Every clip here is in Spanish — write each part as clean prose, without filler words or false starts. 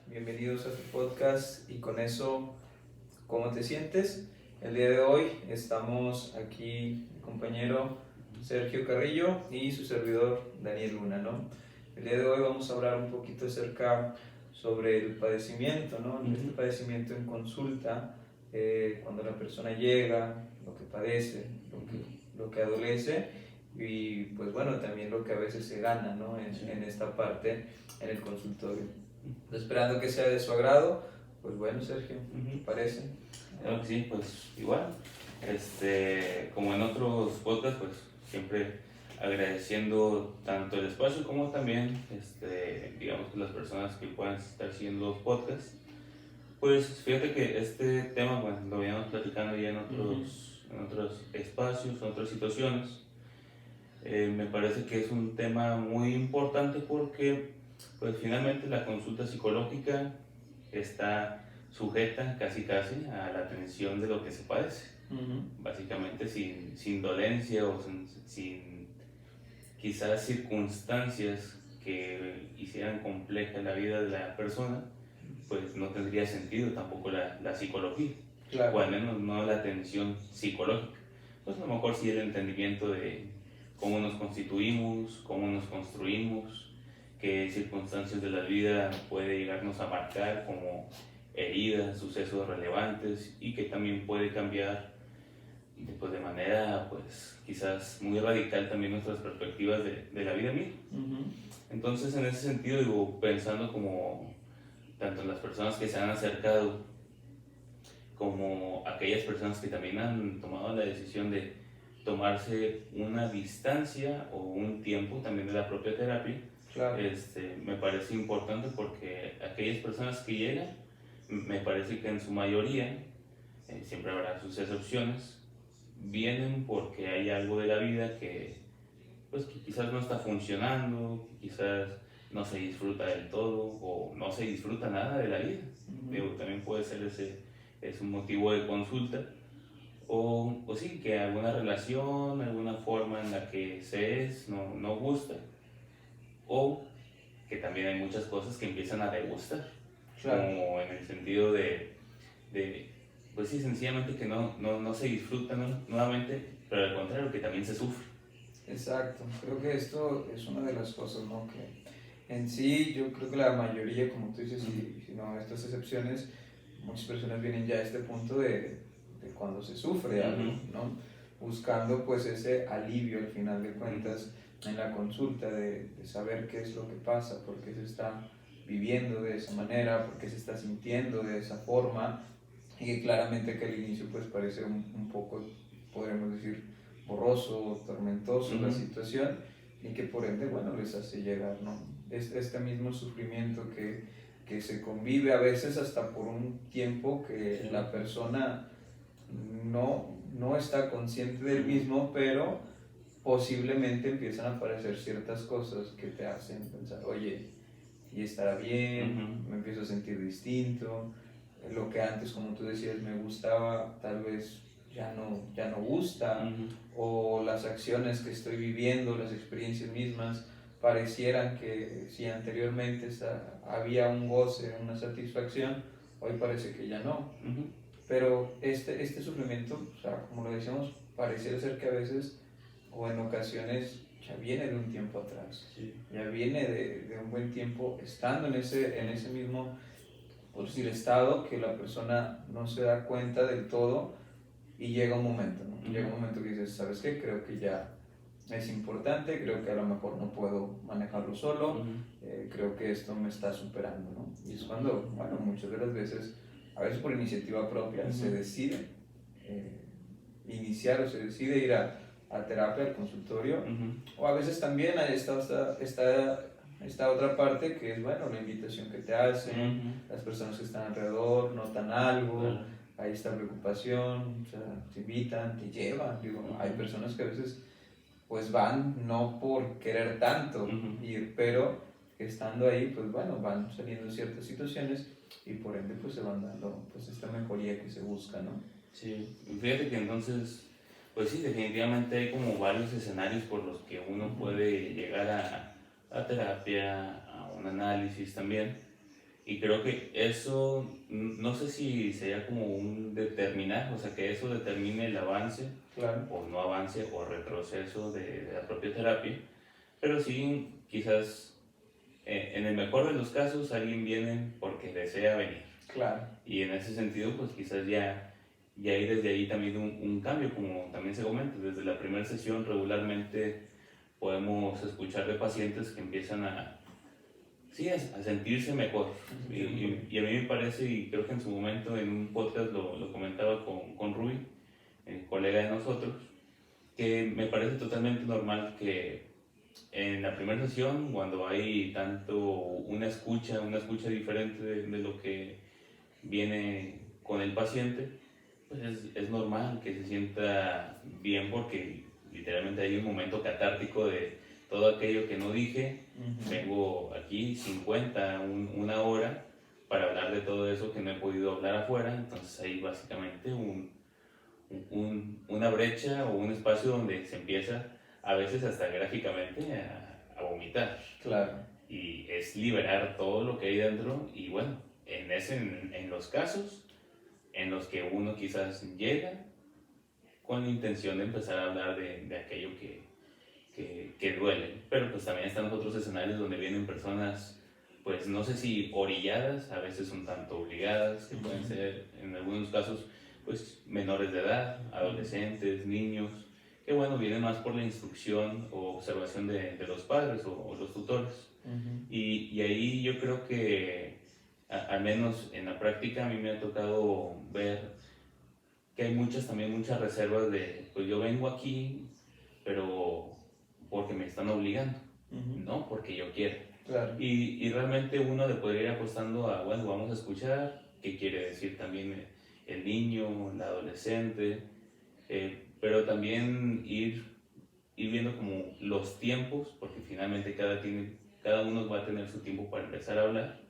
bienvenidos a tu podcast y con eso, ¿cómo te sientes? El día de hoy estamos aquí, mi compañero Sergio Carrillo y su servidor Daniel Luna, ¿no? El día de hoy vamos a hablar un poquito acerca sobre el padecimiento, ¿no? Este padecimiento en consulta, cuando la persona llega, lo que padece, lo que adolece y pues bueno, también lo que a veces se gana, ¿no? En esta parte, en el consultorio. Esperando que sea de su agrado, pues bueno, Sergio, ¿qué te parece? Claro que sí, pues igual, como en otros podcasts, pues siempre agradeciendo tanto el espacio como también, digamos que las personas que puedan estar siguiendo los podcasts. Pues fíjate que este tema, bueno, lo veníamos platicando ya en otros espacios, en otras situaciones. Me parece que es un tema muy importante porque, pues finalmente la consulta psicológica está sujeta casi a la atención de lo que se padece. Básicamente sin dolencia o sin quizás circunstancias que hicieran compleja la vida de la persona, pues no tendría sentido tampoco la psicología, Claro. o al menos no la atención psicológica. Pues a lo mejor sí el entendimiento de cómo nos constituimos, cómo nos construimos, qué circunstancias de la vida puede llegarnos a marcar como heridas, sucesos relevantes y que también puede cambiar pues, de manera pues quizás muy radical también nuestras perspectivas de la vida misma. Entonces en ese sentido digo, pensando como tanto en las personas que se han acercado como aquellas personas que también han tomado la decisión de tomarse una distancia o un tiempo también de la propia terapia. Claro. Me parece importante porque aquellas personas que llegan, me parece que en su mayoría, siempre habrá sus excepciones, vienen porque hay algo de la vida que, pues, que quizás no está funcionando, que quizás no se disfruta del todo o no se disfruta nada de la vida. Digo, también puede ser es un motivo de consulta. O sí, que alguna relación, alguna forma en la que se es, no gusta. O que también hay muchas cosas que empiezan a degustar. Claro. Como en el sentido de pues sí, sencillamente que no se disfruta nuevamente, pero al contrario, que también se sufre. Exacto, creo que esto es una de las cosas, ¿no? Que en sí yo creo que la mayoría, como tú dices, y si no, estas excepciones, muchas personas vienen ya a este punto de cuando se sufre algo, ¿no? Buscando pues ese alivio al final de cuentas en la consulta de saber qué es lo que pasa, por qué se está viviendo de esa manera, por qué se está sintiendo de esa forma y que claramente que al inicio pues parece un poco, podríamos decir, borroso, tormentoso la situación y que por ende, bueno, les hace llegar, ¿no? Este mismo sufrimiento que se convive a veces hasta por un tiempo que la persona no está consciente del mismo, pero posiblemente empiezan a aparecer ciertas cosas que te hacen pensar, oye, y estará bien, me empiezo a sentir distinto, lo que antes, como tú decías, me gustaba, tal vez ya no gusta, o las acciones que estoy viviendo, las experiencias mismas, parecieran que si anteriormente había un goce, una satisfacción, hoy parece que ya no. Pero este sufrimiento, o sea, como lo decíamos, pareciera ser que a veces o en ocasiones ya viene de un tiempo atrás, ya viene de un buen tiempo estando en ese mismo, por decir, estado que la persona no se da cuenta del todo y llega un momento, ¿no? Llega un momento que dices, ¿sabes qué? Creo que ya es importante, creo que a lo mejor no puedo manejarlo solo, creo que esto me está superando, ¿no? Y es cuando, bueno, muchas de las veces, a veces por iniciativa propia, se decide iniciar o se decide ir a terapia, al consultorio, o a veces también hay esta otra parte que es, bueno, la invitación que te hacen, las personas que están alrededor notan algo, hay esta preocupación, o sea, te invitan, te llevan, digo, hay personas que a veces pues van no por querer tanto ir, pero estando ahí, pues bueno, van saliendo ciertas situaciones y por ende pues se van dando pues esta mejoría que se busca, ¿no? Sí, fíjate que entonces, pues sí, definitivamente hay como varios escenarios por los que uno puede llegar a terapia, a un análisis también. Y creo que eso, no sé si sería como un determinar, o sea, que eso determine el avance Claro, o no avance o retroceso de la propia terapia, pero sí, quizás en el mejor de los casos alguien viene porque desea venir. claro. Y en ese sentido, pues quizás ya hay desde ahí también un cambio, como también se comenta, desde la primera sesión regularmente podemos escuchar de pacientes que empiezan sí, a sentirse mejor. Me sentí muy bien. Y a mí me parece, y creo que en su momento en un podcast lo comentaba con Rui, colega de nosotros, que me parece totalmente normal que en la primera sesión, cuando hay tanto una escucha diferente de lo que viene con el paciente, pues es normal que se sienta bien porque literalmente hay un momento catártico de todo aquello que no dije. Vengo aquí una hora para hablar de todo eso que no he podido hablar afuera, entonces hay básicamente una brecha o un espacio donde se empieza a veces hasta gráficamente a vomitar. Claro, Y es liberar todo lo que hay dentro y bueno, en los casos en los que uno quizás llega con la intención de empezar a hablar de aquello que duele, pero pues también están los otros escenarios donde vienen personas, pues no sé si orilladas, a veces un tanto obligadas, que pueden ser en algunos casos pues menores de edad, adolescentes, niños, que bueno, vienen más por la instrucción o observación de los padres o los tutores. Y ahí yo creo que, al menos en la práctica, a mí me ha tocado ver que hay muchas reservas de, pues yo vengo aquí, pero porque me están obligando, no porque yo quiero. claro. Y realmente uno le podría ir apostando a, bueno, vamos a escuchar qué quiere decir también el niño, el adolescente, pero también ir viendo como los tiempos, porque finalmente cada uno va a tener su tiempo para empezar a hablar.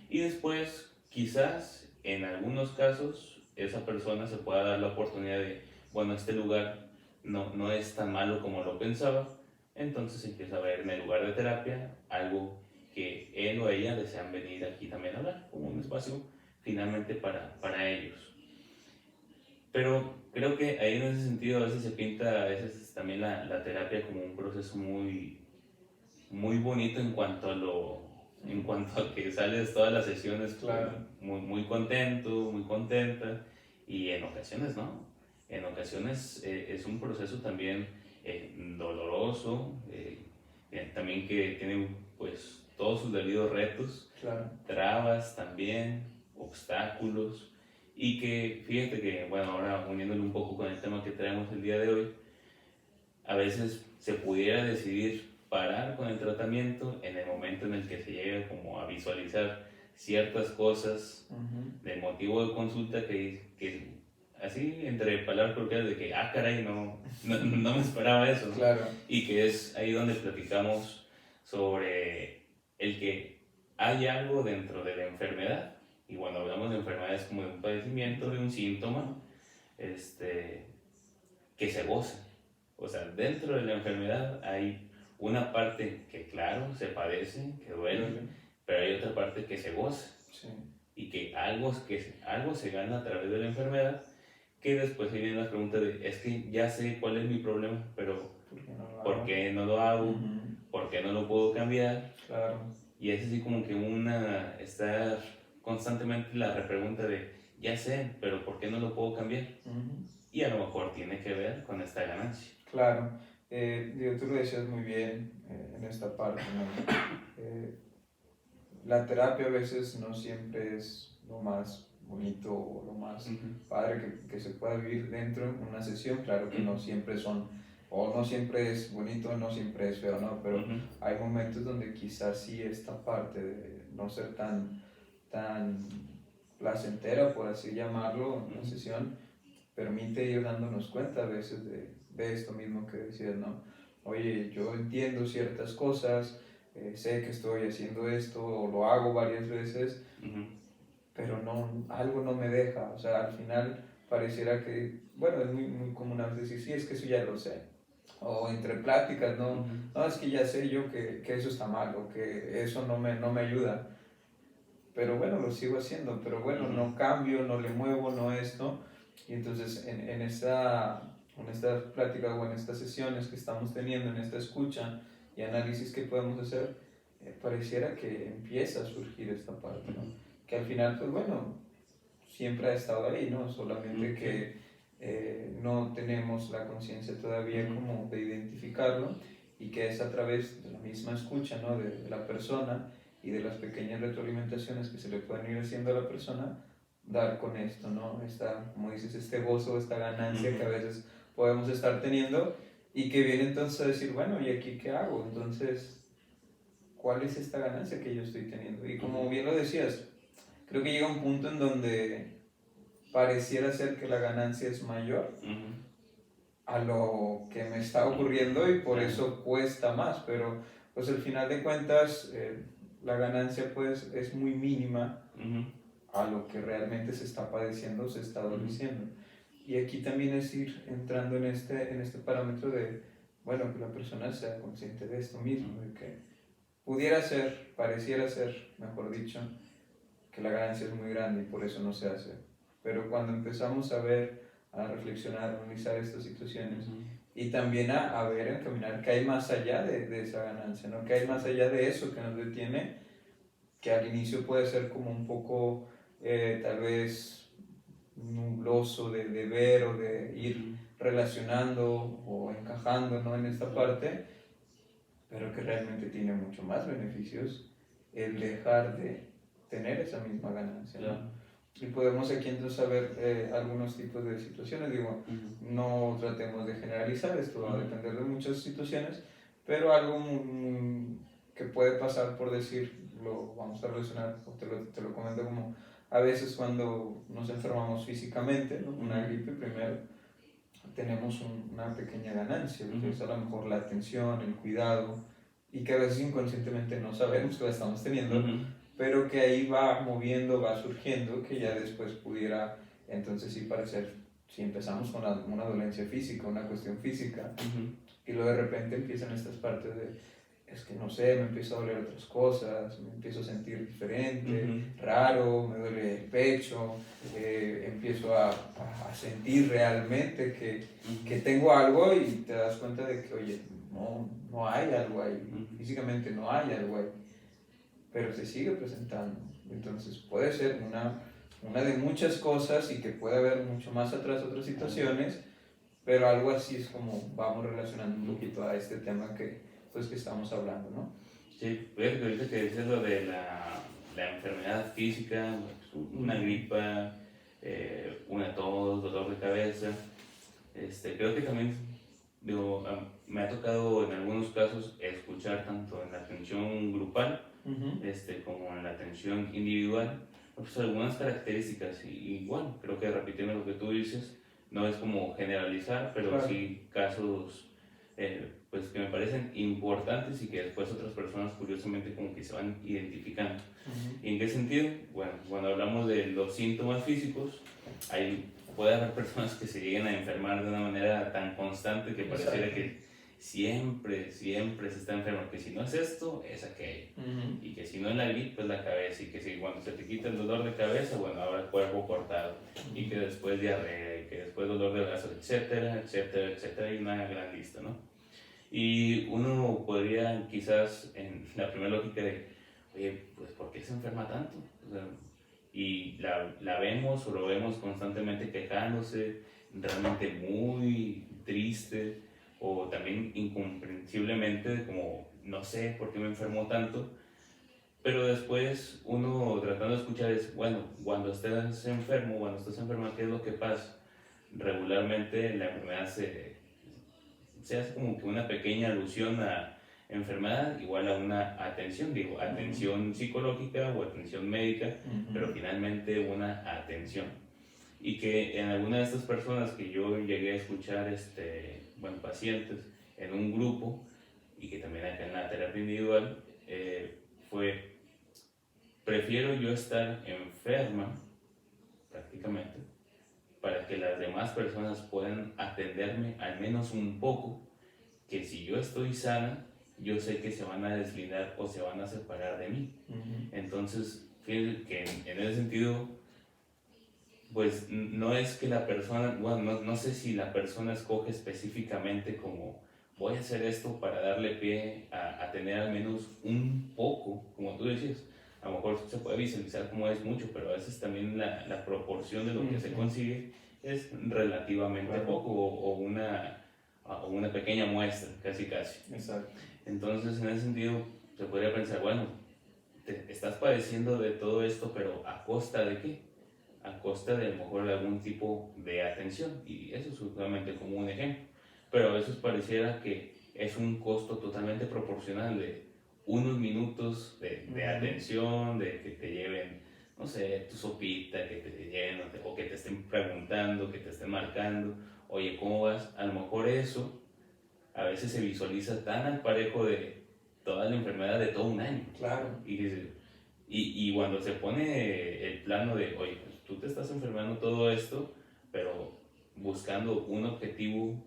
Y después, quizás, en algunos casos, esa persona se pueda dar la oportunidad de, bueno, este lugar no es tan malo como lo pensaba, entonces empieza a ver en el lugar de terapia algo que él o ella desean venir aquí también a hablar, como un espacio finalmente para ellos. Pero creo que ahí en ese sentido a veces se pinta a veces también la terapia como un proceso muy bonito en cuanto a que sales todas las sesiones Claro. muy contento, muy contenta, y en ocasiones no. En ocasiones es un proceso también doloroso, también que tiene pues todos sus debidos retos, Claro. trabas también, obstáculos, y que fíjate que, bueno, ahora uniéndolo un poco con el tema que traemos el día de hoy, a veces se pudiera decidir parar con el tratamiento en el momento en el que se llega como a visualizar ciertas cosas del motivo de consulta que así entre palabras coloquiales de que, caray, no me esperaba eso, ¿no? Claro. Y que es ahí donde platicamos sobre el que hay algo dentro de la enfermedad, y cuando hablamos de enfermedades como de un padecimiento, de un síntoma, que se goza. O sea, dentro de la enfermedad hay una parte que, claro, se padece, que duele, pero hay otra parte que se goza. Sí. Y que algo se gana a través de la enfermedad, que después vienen las preguntas de, es que ya sé cuál es mi problema, pero ¿por qué no lo hago? ¿Por qué no lo puedo cambiar? Claro. Y es así como que estar constantemente la repregunta de, ya sé, pero ¿por qué no lo puedo cambiar? Y a lo mejor tiene que ver con esta ganancia. Claro, digo, tú lo decías muy bien en esta parte, ¿no? La terapia a veces no siempre es lo más bonito o lo más padre que se pueda vivir dentro de una sesión. Claro que no siempre son, o no siempre es bonito, no siempre es feo, ¿no? Pero hay momentos donde quizás sí esta parte de no ser tan placentera, por así llamarlo, una sesión, permite ir dándonos cuenta a veces de esto mismo que decías, ¿no? Oye, yo entiendo ciertas cosas, sé que estoy haciendo esto o lo hago varias veces, pero algo no me deja. O sea, al final pareciera que, bueno, es muy común a veces decir, sí, es que eso ya lo sé. O entre pláticas, no, es que ya sé yo que eso está mal o que eso no me ayuda. pero bueno, lo sigo haciendo, pero bueno, no cambio, no le muevo, no esto. Y entonces en esta plática o en estas sesiones que estamos teniendo, en esta escucha y análisis que podemos hacer, pareciera que empieza a surgir esta parte, ¿no? Que al final, pues bueno, siempre ha estado ahí, ¿no? Solamente que no tenemos la conciencia todavía como de identificarlo y que es a través de la misma escucha, ¿no? De la persona y de las pequeñas retroalimentaciones que se le pueden ir haciendo a la persona, dar con esto, ¿no? Esta, como dices, este gozo, esta ganancia que a veces podemos estar teniendo y que viene entonces a decir, bueno, ¿y aquí qué hago? Entonces, ¿cuál es esta ganancia que yo estoy teniendo? Y como bien lo decías, creo que llega un punto en donde pareciera ser que la ganancia es mayor a lo que me está ocurriendo y por eso cuesta más, pero pues al final de cuentas la ganancia pues es muy mínima a lo que realmente se está padeciendo, se está adoleciendo. Y aquí también es ir entrando en este parámetro de, bueno, que la persona sea consciente de esto mismo, de que pudiera ser, pareciera ser, mejor dicho, que la ganancia es muy grande y por eso no se hace. Pero cuando empezamos a ver, a reflexionar, a analizar estas situaciones y también a ver, a caminar, que hay más allá de esa ganancia, ¿no? Que hay más allá de eso que nos detiene, que al inicio puede ser como un poco tal vez nubloso de ver o de ir relacionando o encajando, ¿no? En esta parte, pero que realmente tiene mucho más beneficios el dejar de tener esa misma ganancia, ¿no? Y podemos aquí entonces saber algunos tipos de situaciones, digo, no tratemos de generalizar, esto va a depender de muchas situaciones, pero algo que puede pasar por decir, lo vamos a relacionar, o te lo comento como a veces cuando nos enfermamos físicamente, ¿no? Una gripe primero, tenemos una pequeña ganancia, que es a lo mejor la atención, el cuidado, y que a veces inconscientemente no sabemos que la estamos teniendo, pero que ahí va moviendo, va surgiendo, que ya después pudiera entonces sí parecer, si empezamos con una dolencia física, una cuestión física, y luego de repente empiezan estas partes de, es que no sé, me empiezo a doler otras cosas, me empiezo a sentir diferente, raro, me duele el pecho, empiezo a sentir realmente que tengo algo y te das cuenta de que, oye, no hay algo ahí, físicamente no hay algo ahí, pero se sigue presentando. Entonces puede ser una de muchas cosas y que puede haber mucho más atrás otras situaciones, pero algo así es como vamos relacionando un poquito a este tema pues, que estamos hablando, ¿no? Sí, pues ahorita que dices lo de la enfermedad física, una gripa, una tos, dolor de cabeza, creo que también digo, me ha tocado en algunos casos escuchar tanto en la atención grupal como en la atención individual, pues algunas características, y igual, creo que repitiendo lo que tú dices, no es como generalizar, pero Claro. sí casos pues que me parecen importantes y que después otras personas curiosamente como que se van identificando. ¿Y en qué sentido? Bueno, cuando hablamos de los síntomas físicos, puede haber personas que se lleguen a enfermar de una manera tan constante que pareciera que siempre se está enfermo, que si no es esto, es aquello, y que si no es la gripe, es la cabeza, y que si cuando se te quita el dolor de cabeza, bueno, ahora el cuerpo cortado, y que después diarrea, y que después dolor de brazo, etcétera, etcétera, etcétera, y una gran lista, ¿no? Y uno podría quizás en la primera lógica de, oye, pues ¿por qué se enferma tanto? O sea, y la vemos o lo vemos constantemente quejándose, realmente muy triste o también incomprensiblemente como no sé por qué me enfermó tanto, pero después uno tratando de escuchar es, bueno, cuando estás enfermo, cuando estás enferma, ¿qué es lo que pasa? Regularmente la enfermedad se hace como que una pequeña alusión a enfermedad igual a una atención, digo, atención psicológica o atención médica, pero finalmente una atención. Y que en alguna de estas personas que yo llegué a escuchar, bueno, pacientes en un grupo y que también acá en la terapia individual, fue, prefiero yo estar enferma prácticamente para que las demás personas puedan atenderme al menos un poco, que si yo estoy sana, yo sé que se van a deslindar o se van a separar de mí. Entonces, fíjense que en ese sentido, pues no es que la persona, bueno, no sé si la persona escoge específicamente como voy a hacer esto para darle pie a tener al menos un poco, como tú decías. A lo mejor se puede visualizar como es mucho, pero a veces también la proporción de lo que se consigue es relativamente poco o una pequeña muestra, casi casi. Exacto. Entonces, en ese sentido, se podría pensar, bueno, te estás padeciendo de todo esto, pero ¿a costa de qué? A costa de a lo mejor algún tipo de atención, y eso es solamente como un ejemplo, pero a veces pareciera que es un costo totalmente proporcional de unos minutos de atención, de que te lleven, no sé, tu sopita, que te lleven, o que te estén preguntando, que te estén marcando, oye, ¿cómo vas? A lo mejor eso a veces se visualiza tan al parejo de toda la enfermedad de todo un año. Claro. Y cuando se pone el plano de, oye, pues tú te estás enfermando todo esto, pero buscando un objetivo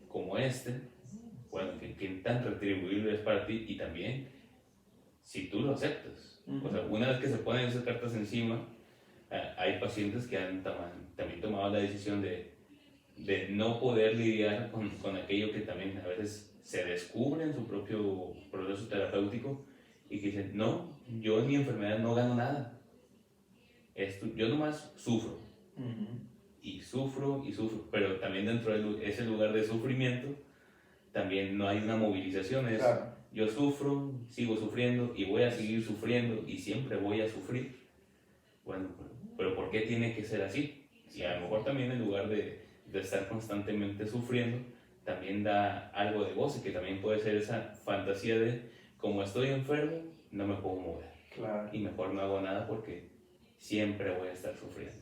como este, bueno, ¿qué tan retribuible es para ti? Y también, si tú lo aceptas. O sea, una vez que se ponen esas cartas encima, hay pacientes que han también tomado la decisión de no poder lidiar con aquello que también a veces se descubre en su propio proceso terapéutico y que dicen, no, yo en mi enfermedad no gano nada, yo nomás sufro y sufro y sufro, pero también dentro de ese lugar de sufrimiento también no hay una movilización, es Claro. yo sufro, sigo sufriendo y voy a seguir sufriendo y siempre voy a sufrir. Bueno, pero ¿por qué tiene que ser así? Y a lo mejor también en lugar de estar constantemente sufriendo, también da algo de goce, que también puede ser esa fantasía de, como estoy enfermo, no me puedo mover. Claro. Y mejor no hago nada porque siempre voy a estar sufriendo.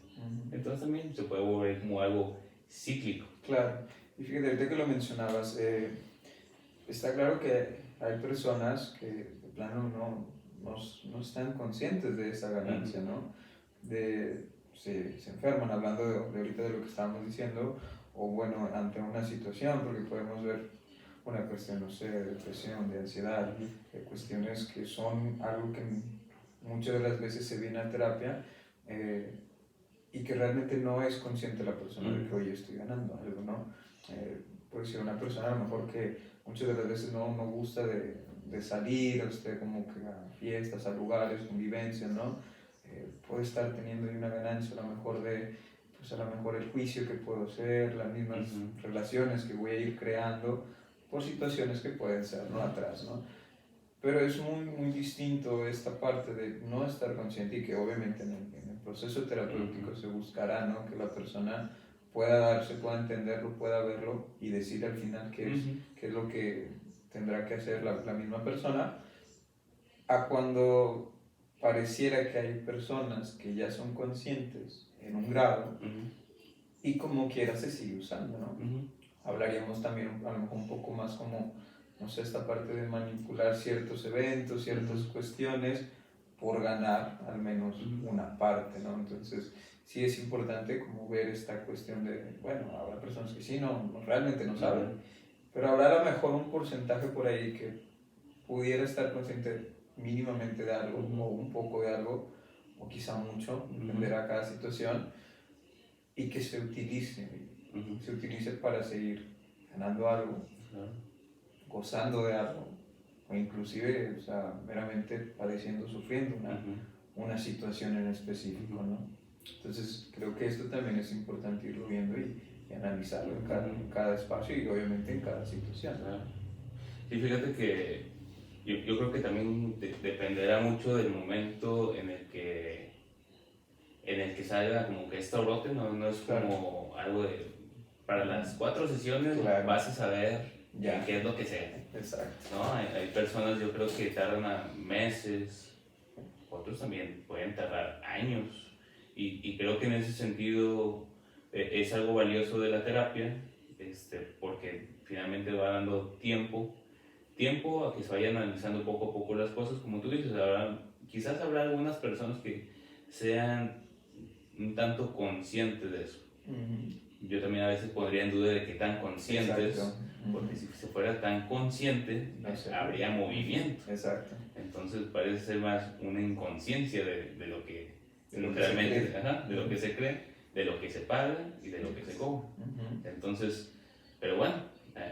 Entonces también se puede volver como algo cíclico. Claro. Y fíjate, ahorita que lo mencionabas, está claro que hay personas que de plano no están conscientes de esa ganancia, ¿no? Se enferman, hablando de ahorita de lo que estábamos diciendo, o bueno, ante una situación, porque podemos ver una cuestión, no sé, de depresión, de ansiedad, de cuestiones que son algo que muchas de las veces se viene a terapia y que realmente no es consciente la persona de que, oye, estoy ganando algo, ¿no? Puede ser una persona a lo mejor que muchas de las veces no gusta de salir, como que a fiestas, a lugares, convivencias, ¿no? Puede estar teniendo ahí una ganancia a lo mejor pues a lo mejor el juicio que puedo hacer, las mismas relaciones que voy a ir creando por situaciones que pueden ser, ¿no? Atrás, ¿no? Pero es muy distinto esta parte de no estar consciente y que obviamente en el proceso terapéutico se buscará, ¿no? Que la persona pueda darse, pueda entenderlo, pueda verlo y decir al final qué es lo que tendrá que hacer la misma persona, a cuando pareciera que hay personas que ya son conscientes en un grado y como quiera se sigue usando, ¿no? Hablaríamos también a lo mejor un poco más como, no sé, esta parte de manipular ciertos eventos, ciertas cuestiones por ganar al menos una parte, ¿no? Entonces sí es importante como ver esta cuestión de, bueno, habrá personas que sí, realmente no saben, pero habrá a lo mejor un porcentaje por ahí que pudiera estar consciente mínimamente de algo o un poco de algo o quizá mucho, dependerá cada situación y que se utilice para seguir ganando algo, gozando de algo o inclusive, o sea, meramente padeciendo, sufriendo una situación en específico, ¿no? Entonces creo que esto también es importante irlo viendo y analizarlo en cada espacio y obviamente en cada situación. Sí, fíjate que yo creo que también dependerá mucho del momento en el que salga como que esto brote, no es como algo de, para las 4 sesiones vas a saber qué es lo que sea. Exacto. ¿No? Hay personas yo creo que tardan meses, otros también pueden tardar años y creo que en ese sentido es algo valioso de la terapia, porque finalmente va dando tiempo a que se vayan analizando poco a poco las cosas, como tú dices, quizás habrá algunas personas que sean un tanto conscientes de eso, yo también a veces pondría en duda de qué tan conscientes, Exacto. porque si se fuera tan consciente, No sé. habría movimiento. Exacto. Entonces parece ser más una inconsciencia de lo que De lo que realmente, se cree. ajá, de lo que se cree, de lo que se paga y de lo que se cobra. Entonces, pero bueno,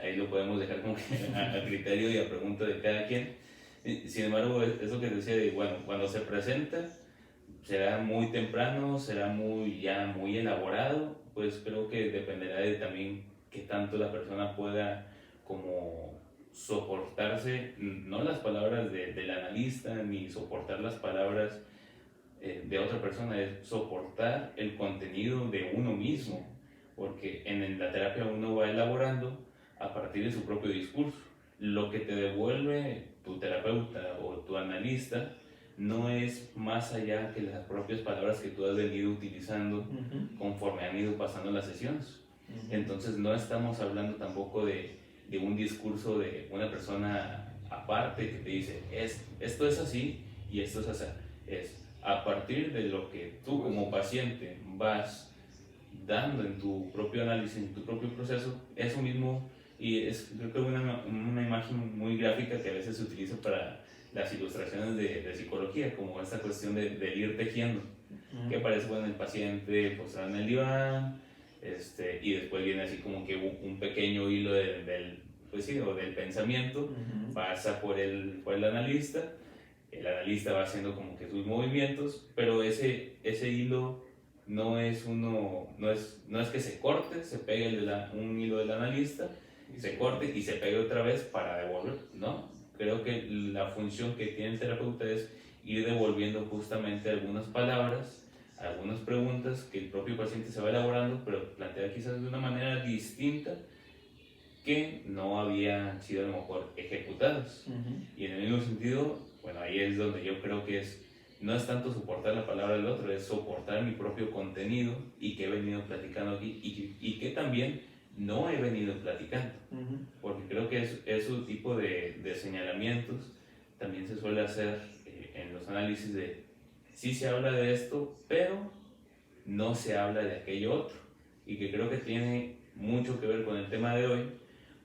ahí lo podemos dejar como que a criterio y a pregunta de cada quien. Sin embargo, eso que decía de, bueno, cuando se presenta, será muy temprano, será ya muy elaborado, pues creo que dependerá de también qué tanto la persona pueda como soportarse, no las palabras del analista, ni soportar las palabras de otra persona, es soportar el contenido de uno mismo, porque en la terapia uno va elaborando a partir de su propio discurso. Lo que te devuelve tu terapeuta o tu analista no es más allá que las propias palabras que tú has venido utilizando conforme han ido pasando las sesiones. Entonces no estamos hablando tampoco de un discurso de una persona aparte que te dice, esto es así y esto es así. Es a partir de lo que tú como paciente vas dando en tu propio análisis, en tu propio proceso, eso mismo, y es creo que una imagen muy gráfica que a veces se utiliza para las ilustraciones de psicología, como esta cuestión de ir tejiendo, que aparece bueno, el paciente postrado en el diván, y después viene así como que un pequeño hilo pues sí, o del pensamiento, pasa por el analista. El analista va haciendo como que sus movimientos, pero ese hilo no es que se corte, se pegue un hilo del analista, se corte y se pegue otra vez para devolver, ¿no? Creo que la función que tiene el terapeuta es ir devolviendo justamente algunas palabras, algunas preguntas que el propio paciente se va elaborando, pero plantea quizás de una manera distinta que no habían sido a lo mejor ejecutadas. Y en el mismo sentido, bueno, ahí es donde yo creo que no es tanto soportar la palabra del otro, es soportar mi propio contenido y que he venido platicando aquí y que también no he venido platicando. Porque creo que ese tipo de señalamientos también se suele hacer en los análisis de sí se habla de esto, pero no se habla de aquello otro. Y que creo que tiene mucho que ver con el tema de hoy,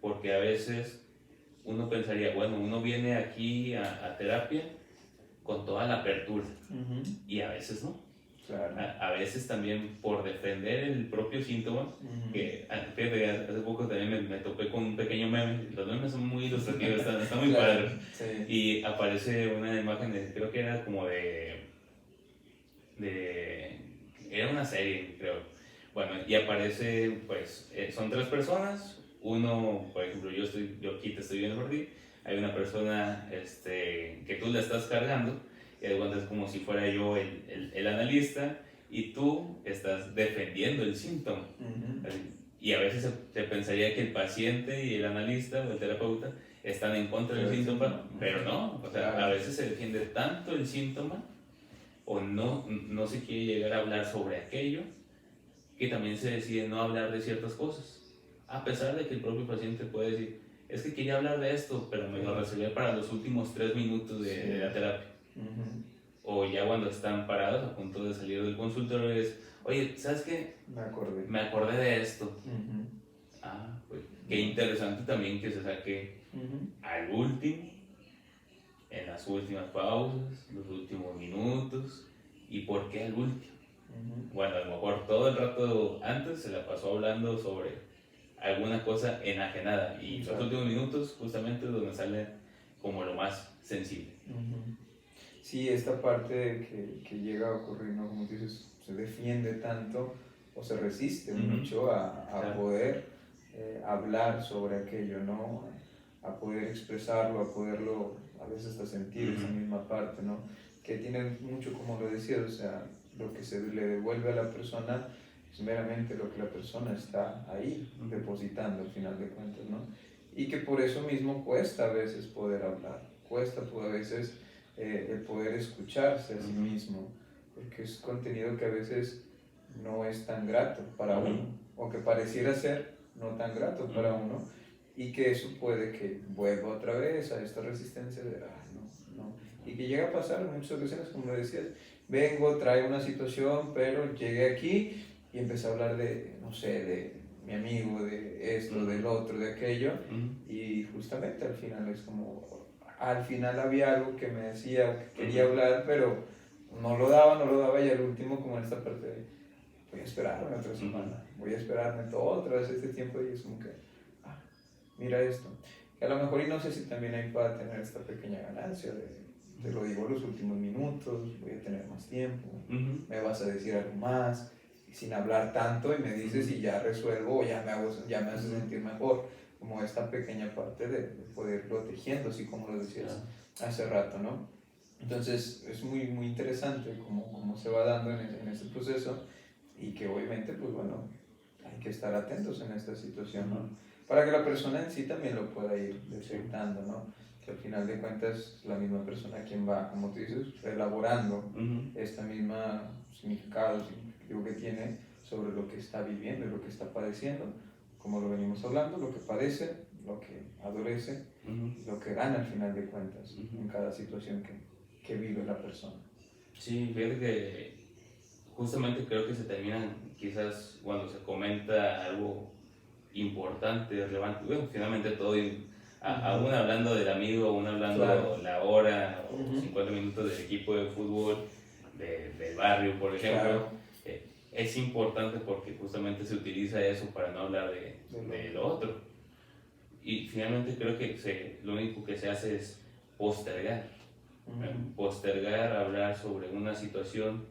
porque a veces uno pensaría, bueno, uno viene aquí a terapia con toda la apertura, y a veces no. Claro. A veces también por defender el propio síntoma, que fíjate, hace poco también me topé con un pequeño meme, los memes son muy ilustrativos, están muy Claro, padres, sí. y aparece una imagen, creo que era como era una serie, creo. Bueno, y aparece, pues, son tres personas. Uno, por ejemplo, yo aquí te estoy viendo por ti. Hay una persona que tú la estás cargando, y es como si fuera yo el analista, y tú estás defendiendo el síntoma. Y a veces se pensaría que el paciente y el analista o el terapeuta están en contra del síntoma, pero no. O sea, a veces se defiende tanto el síntoma o no se quiere llegar a hablar sobre aquello, que también se decide no hablar de ciertas cosas, a pesar de que el propio paciente puede decir, es que quería hablar de esto, pero me lo reservé para los últimos 3 minutos de la terapia. O ya cuando están parados a punto de salir del consultorio es, oye, ¿sabes qué? Me acordé de esto. Pues qué interesante también que se saque al último, en las últimas pausas, los últimos minutos. ¿Y por qué al último? Bueno, a lo mejor todo el rato antes se la pasó hablando sobre alguna cosa enajenada, y los últimos minutos justamente es donde sale como lo más sensible. Sí, esta parte de que llega a ocurrir, ¿no? Como tú dices, se defiende tanto o se resiste mucho a Claro. poder hablar sobre aquello, ¿no? A poder expresarlo, a poderlo a veces hasta sentir esa misma parte, ¿no? Que tiene mucho, como lo decías, o sea, lo que se le devuelve a la persona es meramente lo que la persona está ahí depositando al final de cuentas, ¿no? Y que por eso mismo cuesta a veces poder hablar, cuesta a veces el poder escucharse a sí mismo, porque es contenido que a veces no es tan grato para uno, o que pareciera ser no tan grato para uno, y que eso puede que vuelva otra vez a esta resistencia de, no, y que llega a pasar en muchas ocasiones, como decías, vengo, traigo una situación, pero llegué aquí y empecé a hablar de, no sé, de mi amigo, de esto, del otro, de aquello, y justamente al final es como, al final había algo que me decía, que quería hablar, pero no lo daba, y al último como en esta parte de, voy a esperarme otra semana, voy a esperarme todo otra vez este tiempo, y es como que, ah, mira esto. Que a lo mejor, y no sé si también ahí pueda tener esta pequeña ganancia de, te lo digo los últimos minutos, voy a tener más tiempo, me vas a decir algo más, sin hablar tanto, y me dices y ya resuelvo, o ya me hace sentir mejor, como esta pequeña parte de poderlo tejiendo, así como lo decías hace rato, ¿no? Entonces es muy, muy interesante cómo se va dando en ese proceso, y que obviamente, pues bueno, hay que estar atentos en esta situación, ¿no? Para que la persona en sí también lo pueda ir detectando, ¿no? Que al final de cuentas es la misma persona quien va, como tú dices, elaborando esta misma significativo que tiene sobre lo que está viviendo y lo que está padeciendo, como lo venimos hablando, lo que padece, lo que adolece, lo que gana al final de cuentas en cada situación que vive la persona. Sí, fíjate que justamente creo que se terminan quizás cuando se comenta algo importante, relevante, bueno, finalmente todo, aún hablando del amigo, aún hablando la hora o 50 minutos del equipo de fútbol, del barrio, por ejemplo, es importante porque justamente se utiliza eso para no hablar de lo otro. Y finalmente creo que lo único que se hace es postergar, postergar hablar sobre una situación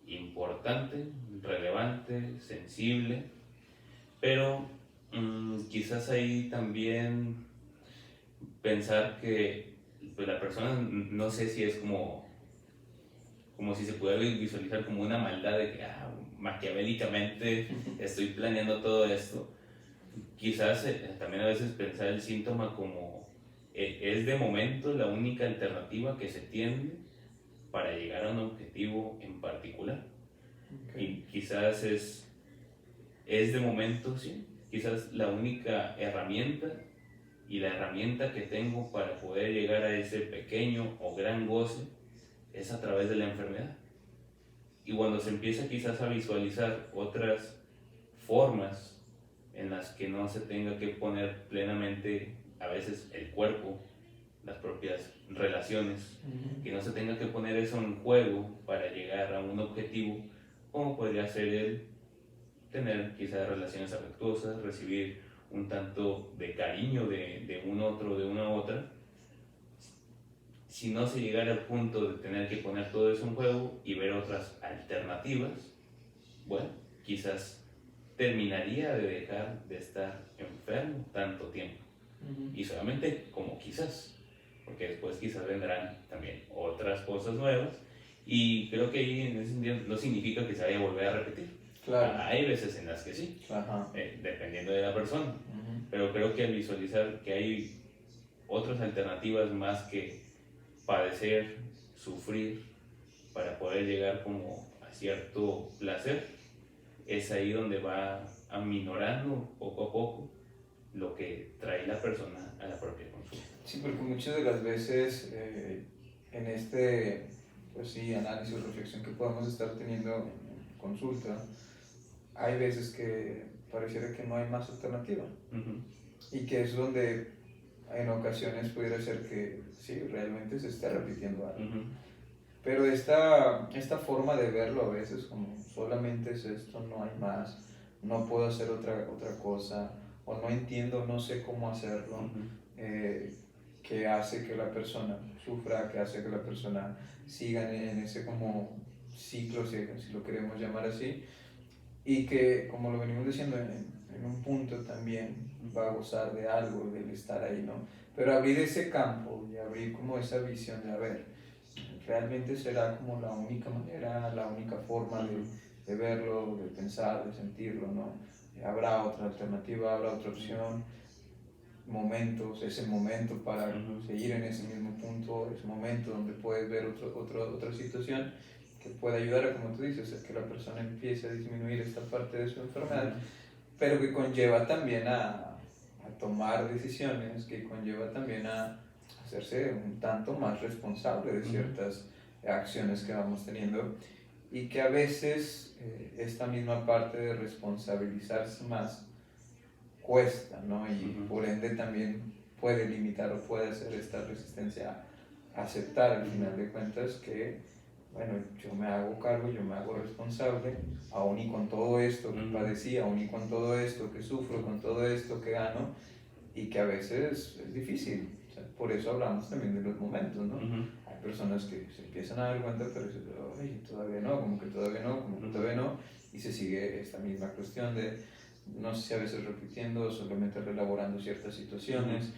importante, relevante, sensible, pero quizás ahí también pensar que pues, la persona, no sé si es como si se puede visualizar como una maldad de que maquiavélicamente estoy planeando todo esto. Quizás también a veces pensar el síntoma como es de momento la única alternativa que se tiene para llegar a un objetivo en particular. Y quizás es de momento, sí, quizás la única herramienta, y la herramienta que tengo para poder llegar a ese pequeño o gran goce es a través de la enfermedad. Y cuando se empieza quizás a visualizar otras formas en las que no se tenga que poner plenamente a veces el cuerpo, las propias relaciones, que no se tenga que poner eso en juego para llegar a un objetivo, como podría ser el tener quizás relaciones afectuosas, recibir un tanto de cariño de un otro, de una otra. Si no se llegara al punto de tener que poner todo eso en juego y ver otras alternativas, bueno, quizás terminaría de dejar de estar enfermo tanto tiempo. Y solamente como quizás, porque después quizás vendrán también otras cosas nuevas, y creo que ahí en ese sentido no significa que se vaya a volver a repetir. Claro. Hay veces en las que sí, dependiendo de la persona, pero creo que al visualizar que hay otras alternativas más que padecer, sufrir, para poder llegar como a cierto placer, es ahí donde va aminorando poco a poco lo que trae la persona a la propia consulta. Sí, porque muchas de las veces en este, pues sí, análisis o reflexión que podemos estar teniendo en consulta, hay veces que pareciera que no hay más alternativa. Y que es donde en ocasiones pudiera ser que sí, realmente se esté repitiendo algo. Pero esta forma de verlo a veces como solamente es esto, no hay más, no puedo hacer otra cosa, o no entiendo, no sé cómo hacerlo, que hace que la persona sufra, que hace que la persona siga en ese como ciclo, si lo queremos llamar así, y que, como lo venimos diciendo, en un punto también va a gozar de algo, del estar ahí, ¿no? Pero abrir ese campo y abrir como esa visión de, a ver, realmente será como la única manera, la única forma de verlo, de pensar, de sentirlo, ¿no? Habrá otra alternativa, habrá otra opción, momentos, ese momento para seguir en ese mismo punto, ese momento donde puedes ver otra situación que puede ayudar a, como tú dices, a que la persona empiece a disminuir esta parte de su enfermedad, pero que conlleva también a tomar decisiones, que conlleva también a hacerse un tanto más responsable de ciertas acciones que vamos teniendo, y que a veces esta misma parte de responsabilizarse más cuesta, ¿no? Y por ende también puede limitar o puede hacer esta resistencia a aceptar al final de cuentas que, bueno, yo me hago cargo, yo me hago responsable, aún y con todo esto que padecí, aún y con todo esto que sufro, con todo esto que gano, y que a veces es difícil. O sea, por eso hablamos también de los momentos, ¿no? Hay personas que se empiezan a dar cuenta, pero dicen, ay, todavía no, como que todavía no, como que todavía no, y se sigue esta misma cuestión de, no sé si a veces repitiendo o solamente relaborando ciertas situaciones,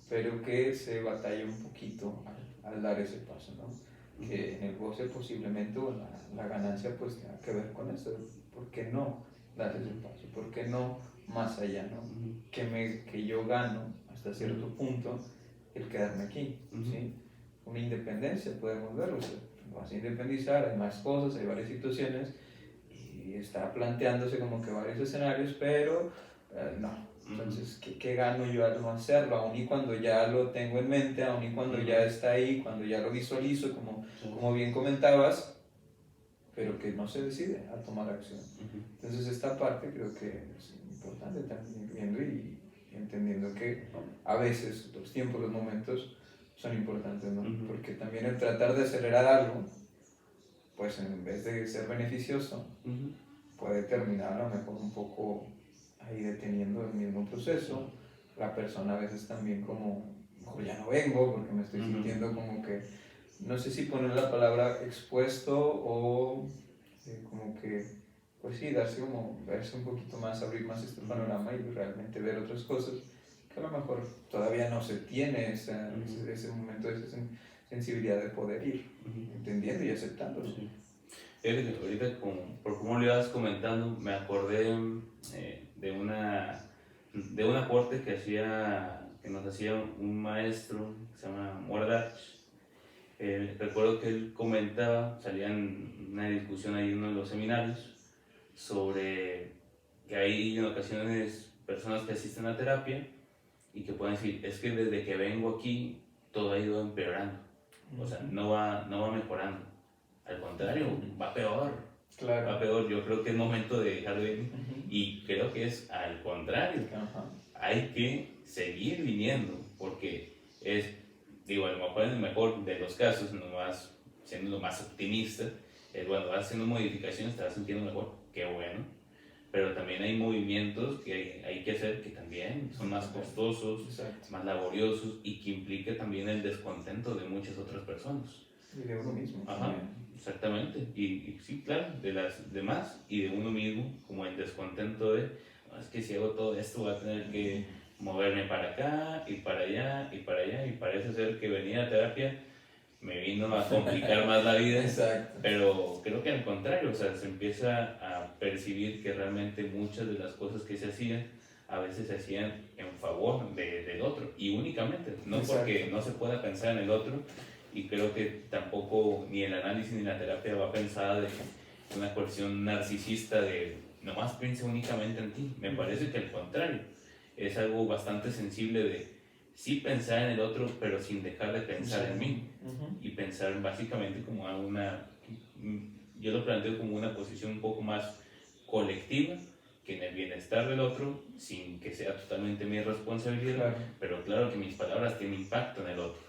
pero que se batalla un poquito al dar ese paso, ¿no? Que en el goce posiblemente o la ganancia pues tenga que ver con eso. ¿Por qué no dar ese paso? ¿Por qué no más allá, no? Que yo gano hasta cierto punto el quedarme aquí, ¿sí? Una independencia, podemos verlo, o sea, vas a independizar, hay más cosas, hay varias situaciones y está planteándose como que varios escenarios, pero no. Entonces, ¿qué gano yo al no hacerlo? Aun y cuando ya lo tengo en mente, aun y cuando ya está ahí, cuando ya lo visualizo, como bien comentabas, pero que no se decide a tomar acción. Entonces, esta parte creo que es importante también viendo y entendiendo que a veces los tiempos, los momentos son importantes, ¿no? Porque también el tratar de acelerar algo, pues en vez de ser beneficioso, puede terminar a lo mejor un poco ahí deteniendo el mismo proceso. La persona a veces también como, mejor ya no vengo porque me estoy sintiendo como que, no sé si poner la palabra expuesto o como que, pues sí, darse como, verse un poquito más, abrir más este panorama y realmente ver otras cosas que a lo mejor todavía no se tiene ese momento, esa sensibilidad de poder ir entendiendo y aceptándolo. Ahorita, por cómo lo ibas comentando, me acordé de un aporte que nos hacía un maestro que se llama Mordach. Recuerdo que él comentaba, salía en una discusión ahí en uno de los seminarios, sobre que hay en ocasiones personas que asisten a terapia y que pueden decir, es que desde que vengo aquí todo ha ido empeorando, o sea, no va mejorando, al contrario, va peor. Claro. Va peor. Yo creo que es momento de dejar de venir y creo que es al contrario. Hay que seguir viniendo porque es, digo, a lo mejor en el mejor de los casos, nomás siendo lo más optimista, es bueno, vas haciendo modificaciones, te vas sintiendo mejor, qué bueno, pero también hay movimientos que hay que hacer que también son más costosos, más laboriosos y que implica también el descontento de muchas otras personas. Y de uno mismo. Ajá, exactamente. Y sí, claro, de las demás y de uno mismo, como el descontento de, no, es que si hago todo esto voy a tener que moverme para acá y para allá y para allá, y parece ser que venir a terapia me vino a complicar más la vida. Exacto. Pero creo que al contrario, o sea, se empieza a percibir que realmente muchas de las cosas que se hacían a veces se hacían en favor del otro y únicamente, no porque no se pueda pensar en el otro. Y creo que tampoco ni el análisis ni la terapia va pensada de una cuestión narcisista de nomás piensa únicamente en ti. Me parece que al contrario, es algo bastante sensible de sí pensar en el otro, pero sin dejar de pensar en mí. Y pensar básicamente como a yo lo planteo como una posición un poco más colectiva, que en el bienestar del otro, sin que sea totalmente mi responsabilidad, pero claro que mis palabras tienen impacto en el otro.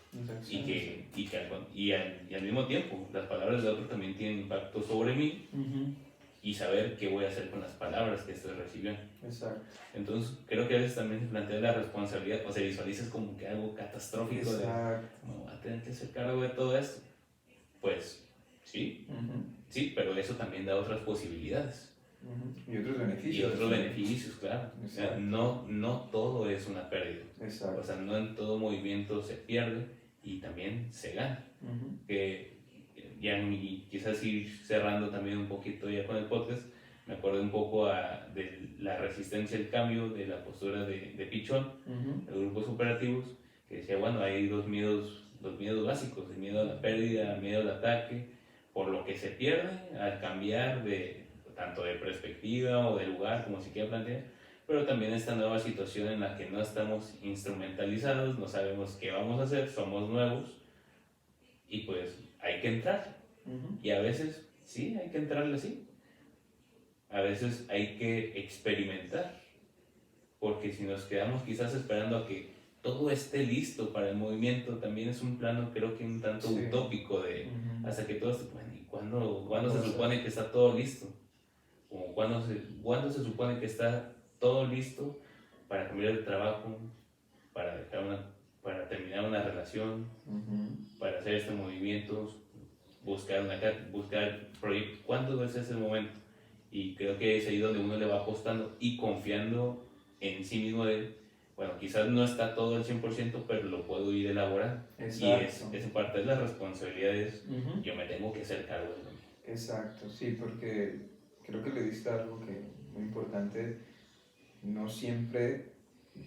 Y al mismo tiempo, las palabras del otro también tienen impacto sobre mí y saber qué voy a hacer con las palabras que estoy recibiendo. Exacto. Entonces, creo que a veces también se plantea la responsabilidad o se visualiza como que algo catastrófico de no voy a tener que hacer cargo de todo esto. Pues sí, sí, pero eso también da otras posibilidades. Y otros beneficios. Y otros beneficios, claro. O sea, no todo es una pérdida. Exacto. O sea, no en todo movimiento se pierde y también se gana. Que ya quizás ir cerrando también un poquito ya con el podcast, me acuerdo un poco de la resistencia al cambio, de la postura de Pichón, de los grupos operativos, que decía, bueno, hay dos miedos básicos, el miedo a la pérdida, el miedo al ataque, por lo que se pierde al cambiar tanto de perspectiva o de lugar, como se quiera plantear, pero también esta nueva situación en la que no estamos instrumentalizados, no sabemos qué vamos a hacer, somos nuevos y pues hay que entrar. Y a veces sí, hay que entrarle así. A veces hay que experimentar, porque si nos quedamos quizás esperando a que todo esté listo para el movimiento, también es un plano creo que un tanto Sí. utópico de hasta que todo esté, bueno, ¿y cuándo se Cosa. supone que está todo listo? Como cuándo se supone que está todo listo para cambiar de trabajo, para para terminar una relación, para hacer este movimiento, buscar proyectos. ¿Cuándo es ese momento? Y creo que es ahí donde uno le va apostando y confiando en sí mismo de, bueno, quizás no está todo al 100%, pero lo puedo ir elaborando. Exacto. Y esa parte de las responsabilidades, yo me tengo que hacer cargo de lo mío. Exacto, sí, porque creo que le diste algo que muy importante. No siempre,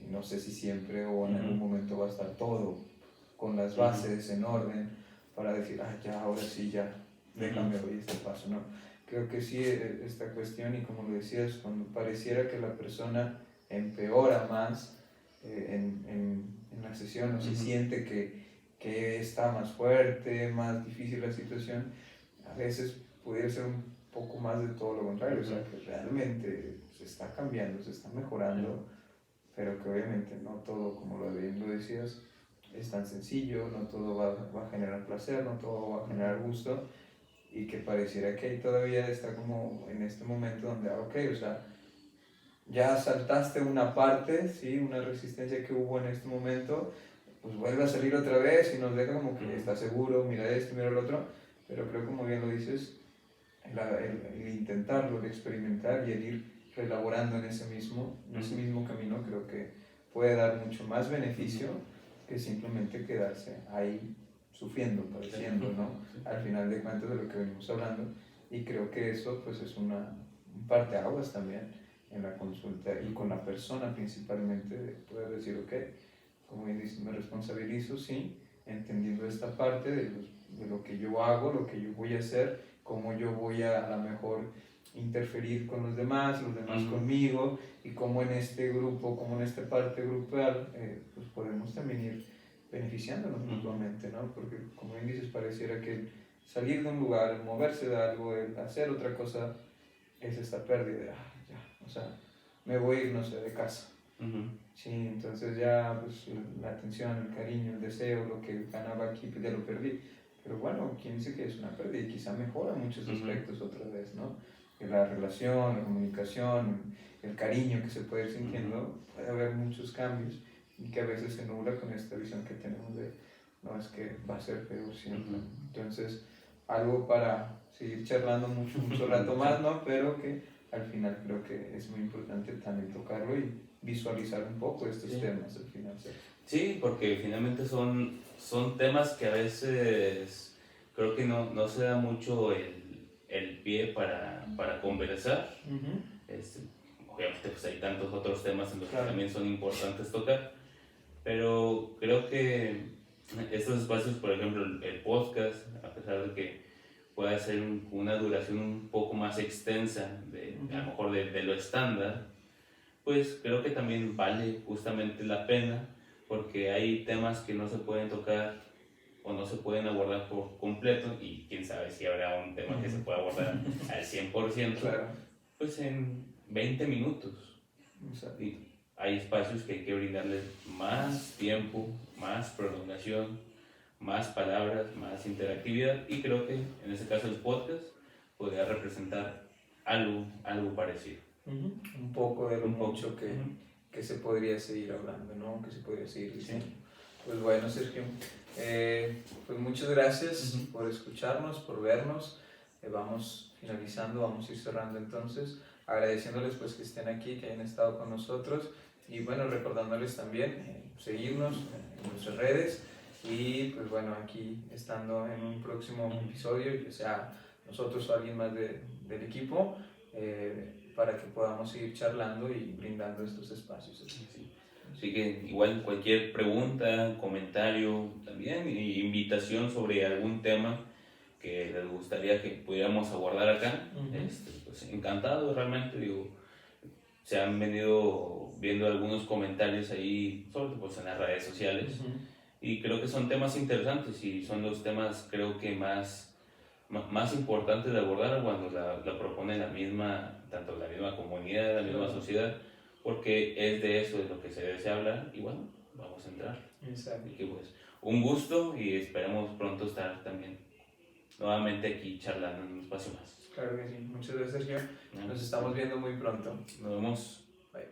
no sé si siempre o en algún momento va a estar todo con las bases en orden para decir, ah, ya, ahora sí, ya, déjame oír este paso, ¿no? Creo que sí, esta cuestión, y como lo decías, cuando pareciera que la persona empeora más en la sesión, o se siente que está más fuerte, más difícil la situación, a veces pudiera ser un poco más de todo lo contrario, o sea, que realmente se está cambiando, se está mejorando, pero que obviamente no todo, como lo decías, es tan sencillo, no todo va a generar placer, no todo va a generar gusto, y que pareciera que ahí todavía está como en este momento donde, ok, o sea, ya saltaste una parte, ¿sí? Una resistencia que hubo en este momento, pues vuelve a salir otra vez y nos deja como que está seguro, mira esto, mira lo otro, pero creo como bien lo dices, el intentarlo, el experimentar y el ir reelaborando en ese mismo camino, creo que puede dar mucho más beneficio que simplemente quedarse ahí sufriendo, padeciendo, ¿no? Al final de cuentas de lo que venimos hablando, y creo que eso pues es un parteaguas también en la consulta y con la persona principalmente, de poder decir, ok, como bien dices, me responsabilizo, sí, entendiendo esta parte de lo que yo hago, lo que yo voy a hacer, cómo yo voy a lo mejor interferir con los demás conmigo, y cómo en este grupo, como en esta parte grupal, pues podemos también ir beneficiándonos mutuamente, ¿no? Porque como bien dices, pareciera que el salir de un lugar, el moverse de algo, el hacer otra cosa, es esta pérdida de, ya, o sea, me voy a ir, no sé, de casa. Sí, entonces ya pues la atención, el cariño, el deseo, lo que ganaba aquí, pues ya lo perdí. Pero bueno, quién dice que es una pérdida, y quizá mejora muchos aspectos otra vez, ¿no? Que la relación, la comunicación, el cariño que se puede ir sintiendo, puede haber muchos cambios, y que a veces se nubla con esta visión que tenemos de, no, es que va a ser peor siempre. Entonces, algo para seguir charlando mucho rato más, ¿no? Pero que al final creo que es muy importante también tocarlo y visualizar un poco estos temas al final. Sí, porque finalmente son temas que a veces creo que no se da mucho el pie para conversar. Obviamente pues hay tantos otros temas en los que también son importantes tocar, pero creo que estos espacios, por ejemplo el podcast, a pesar de que pueda ser una duración un poco más extensa, a lo mejor de lo estándar, pues creo que también vale justamente la pena, porque hay temas que no se pueden tocar o no se pueden abordar por completo, y quién sabe si habrá un tema que se pueda abordar al 100%, pues en 20 minutos. Y hay espacios que hay que brindarles más tiempo, más prolongación, más palabras, más interactividad, y creo que en este caso el podcast podría representar algo parecido. Un poco de lo mucho que se podría seguir hablando, ¿no? Que se podría seguir diciendo. Pues bueno, Sergio, pues muchas gracias por escucharnos, por vernos. Vamos finalizando, vamos a ir cerrando entonces, agradeciéndoles pues que estén aquí, que hayan estado con nosotros, y bueno, recordándoles también seguirnos en nuestras redes, y pues bueno, aquí estando en un próximo episodio, ya sea nosotros o alguien más del equipo, para que podamos seguir charlando y brindando estos espacios. Así que igual cualquier pregunta, comentario, también invitación sobre algún tema que les gustaría que pudiéramos abordar acá, pues encantado realmente, digo, se han venido viendo algunos comentarios ahí, sobre todo pues en las redes sociales, y creo que son temas interesantes, y son los temas creo que más más importante de abordar cuando la propone tanto la misma comunidad, la misma sociedad, porque es de eso de lo que se desea hablar y bueno, vamos a entrar. Exacto. Así que pues un gusto y esperemos pronto estar también nuevamente aquí charlando en un espacio más. Claro que sí. Muchas gracias, Sergio. Nos estamos viendo muy pronto. Nos vemos. Bye.